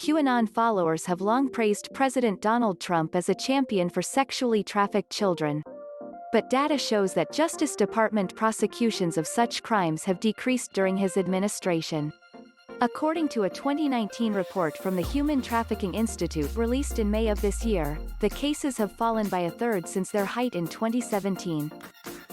QAnon followers have long praised President Donald Trump as a champion for sexually trafficked children. But data shows that Justice Department prosecutions of such crimes have decreased during his administration. According to a 2019 report from the Human Trafficking Institute released in May of this year, the cases have fallen by a third since their height in 2017.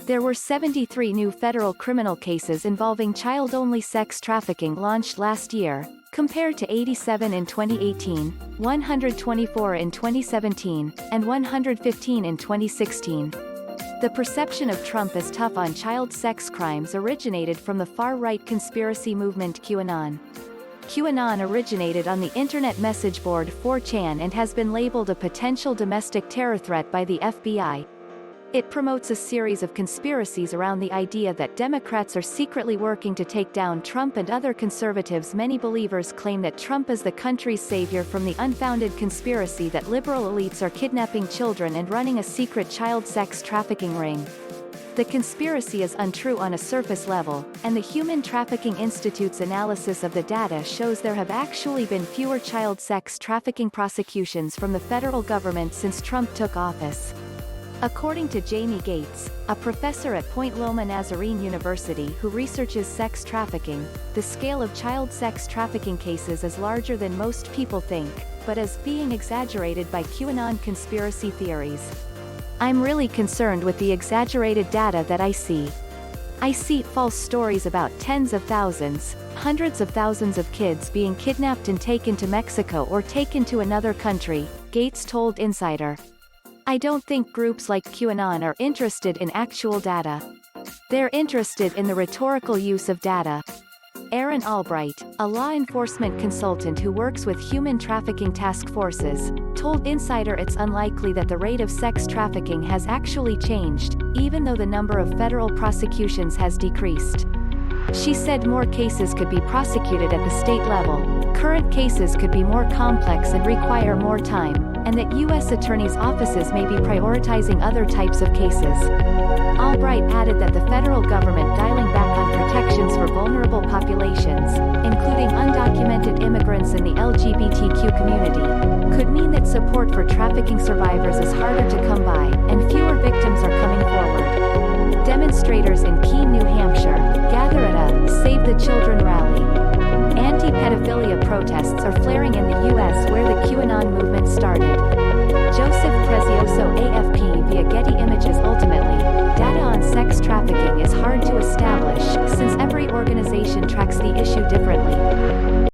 There were 73 new federal criminal cases involving child-only sex trafficking launched last year, compared to 87 in 2018, 124 in 2017, and 115 in 2016. The perception of Trump as tough on child sex crimes originated from the far-right conspiracy movement QAnon. QAnon originated on the internet message board 4chan and has been labeled a potential domestic terror threat by the FBI. It promotes a series of conspiracies around the idea that Democrats are secretly working to take down Trump and other conservatives. Many believers claim that Trump is the country's savior from the unfounded conspiracy that liberal elites are kidnapping children and running a secret child sex trafficking ring. The conspiracy is untrue on a surface level, and the Human Trafficking Institute's analysis of the data shows there have actually been fewer child sex trafficking prosecutions from the federal government since Trump took office. According to Jamie Gates, a professor at Point Loma Nazarene University who researches sex trafficking, the scale of child sex trafficking cases is larger than most people think, but is being exaggerated by QAnon conspiracy theories. I'm really concerned with the exaggerated data that I see. I see false stories about tens of thousands, hundreds of thousands of kids being kidnapped and taken to Mexico or taken to another country, Gates told Insider. I don't think groups like QAnon are interested in actual data. They're interested in the rhetorical use of data. Erin Albright, a law enforcement consultant who works with human trafficking task forces, told Insider it's unlikely that the rate of sex trafficking has actually changed, even though the number of federal prosecutions has decreased. She said more cases could be prosecuted at the state level, current cases could be more complex and require more time, and that U.S. attorneys' offices may be prioritizing other types of cases. Albright added that the federal government dialing back on protections for vulnerable populations, including undocumented immigrants and the LGBTQ community, could mean that support for trafficking survivors is harder to come by, and fewer victims are coming forward. Demonstrators in Keene, New Hampshire, gather at a Save the Children rally. Anti-pedophilia protests are flaring in the U.S. where the QAnon movement started. PREZIOSO AFP via Getty ImagesUltimately, data on sex trafficking is hard to establish, since every organization tracks the issue differently.